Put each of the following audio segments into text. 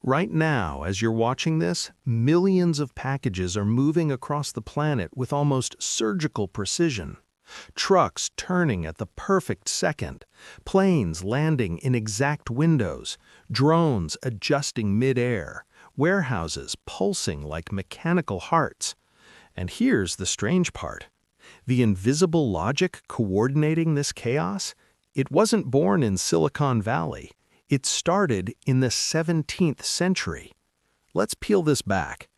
Right now, as you're watching this, millions of packages are moving across the planet with almost surgical precision. Trucks turning at the perfect second, planes landing in exact windows, drones adjusting mid-air, warehouses pulsing like mechanical hearts. And here's the strange part. The invisible logic coordinating this chaos, it wasn't born in Silicon Valley. It started in the 17th century. Let's peel this back.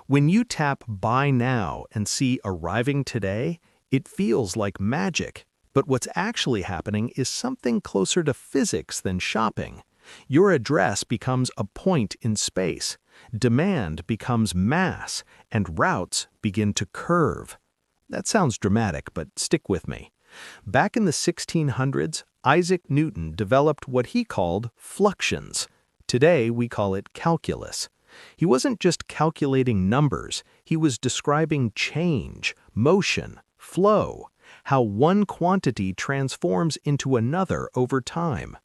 When you tap Buy Now and see Arriving Today, it feels like magic. But what's actually happening is something closer to physics than shopping. Your address becomes a point in space. Demand becomes mass, and routes begin to curve. That sounds dramatic, but stick with me. Back in the 1600s, Isaac Newton developed what he called fluxions. Today, we call it calculus. He wasn't just calculating numbers, he was describing change, motion, flow, how one quantity transforms into another over time.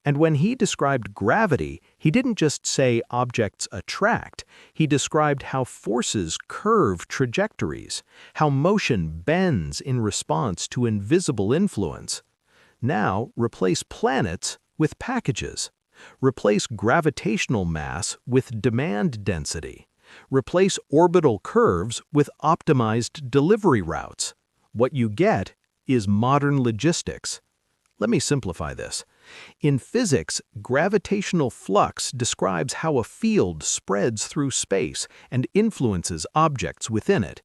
And when he described gravity, he didn't just say objects attract, he described how forces curve trajectories, how motion bends in response to invisible influence. Now, replace planets with packages. Replace gravitational mass with demand density. Replace orbital curves with optimized delivery routes. What you get is modern logistics. Let me simplify this. In physics, gravitational flux describes how a field spreads through space and influences objects within it.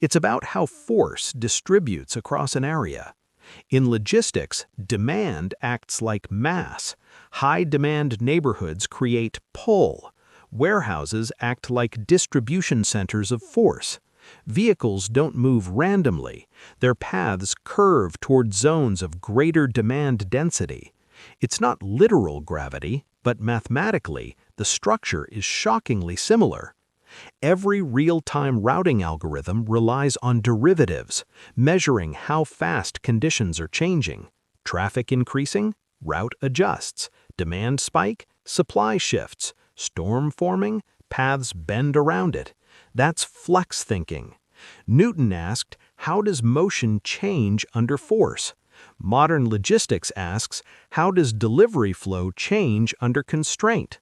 It's about how force distributes across an area. In logistics, demand acts like mass. High-demand neighborhoods create pull. Warehouses act like distribution centers of force. Vehicles don't move randomly. Their paths curve toward zones of greater demand density. It's not literal gravity, but mathematically, the structure is shockingly similar. Every real-time routing algorithm relies on derivatives, measuring how fast conditions are changing. Traffic increasing, route adjusts. Demand spike, supply shifts. Storm forming, paths bend around it. That's flux thinking. Newton asked, how does motion change under force? Modern logistics asks, how does delivery flow change under constraint?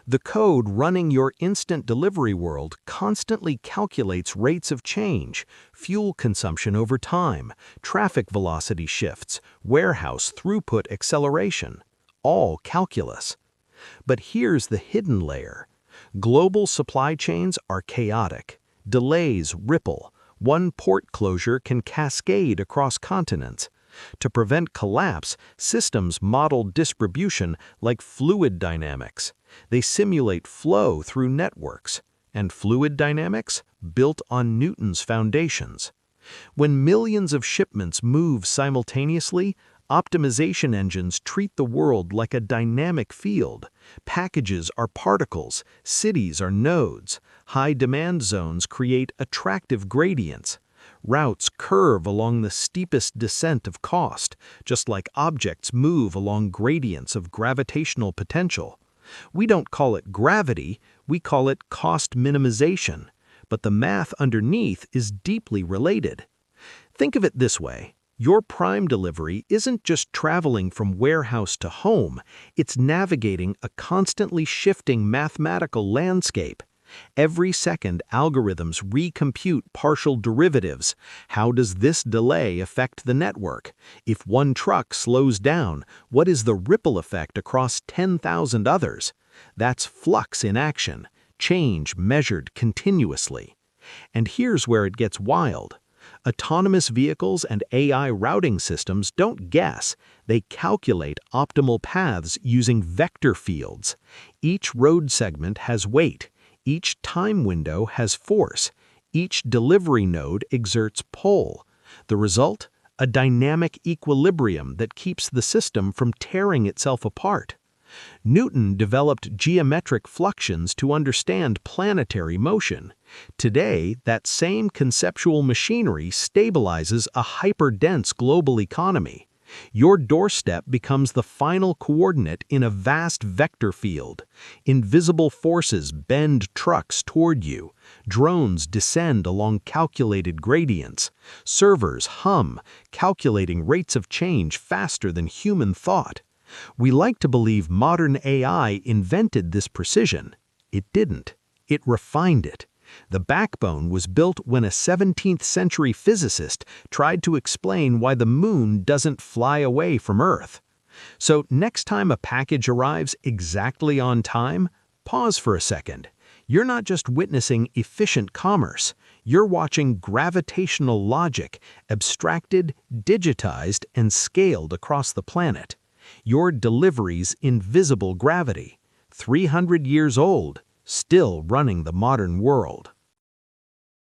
The code running your instant delivery world constantly calculates rates of change, fuel consumption over time, traffic velocity shifts, warehouse throughput acceleration, all calculus. But here's the hidden layer. Global supply chains are chaotic. Delays ripple. One port closure can cascade across continents. To prevent collapse, systems model distribution like fluid dynamics. They simulate flow through networks, and fluid dynamics built on Newton's foundations. When millions of shipments move simultaneously, optimization engines treat the world like a dynamic field. Packages are particles, cities are nodes. High-demand zones create attractive gradients. Routes curve along the steepest descent of cost, just like objects move along gradients of gravitational potential. We don't call it gravity, we call it cost minimization, but the math underneath is deeply related. Think of it this way. Your Prime delivery isn't just traveling from warehouse to home, it's navigating a constantly shifting mathematical landscape. Every second, algorithms recompute partial derivatives. How does this delay affect the network? If one truck slows down, what is the ripple effect across 10,000 others? That's flux in action, change measured continuously. And here's where it gets wild. Autonomous vehicles and AI routing systems don't guess, they calculate optimal paths using vector fields. Each road segment has weight. Each time window has force. Each delivery node exerts pull. The result? A dynamic equilibrium that keeps the system from tearing itself apart. Newton developed geometric fluxions to understand planetary motion. Today, that same conceptual machinery stabilizes a hyperdense global economy. Your doorstep becomes the final coordinate in a vast vector field. Invisible forces bend trucks toward you. Drones descend along calculated gradients. Servers hum, calculating rates of change faster than human thought. We like to believe modern AI invented this precision. It didn't. It refined it. The backbone was built when a 17th century physicist tried to explain why the moon doesn't fly away from Earth. So next time a package arrives exactly on time, pause for a second. You're not just witnessing efficient commerce. You're watching gravitational logic, abstracted, digitized, and scaled across the planet. Your delivery's invisible gravity, 300 years old, still running the modern world.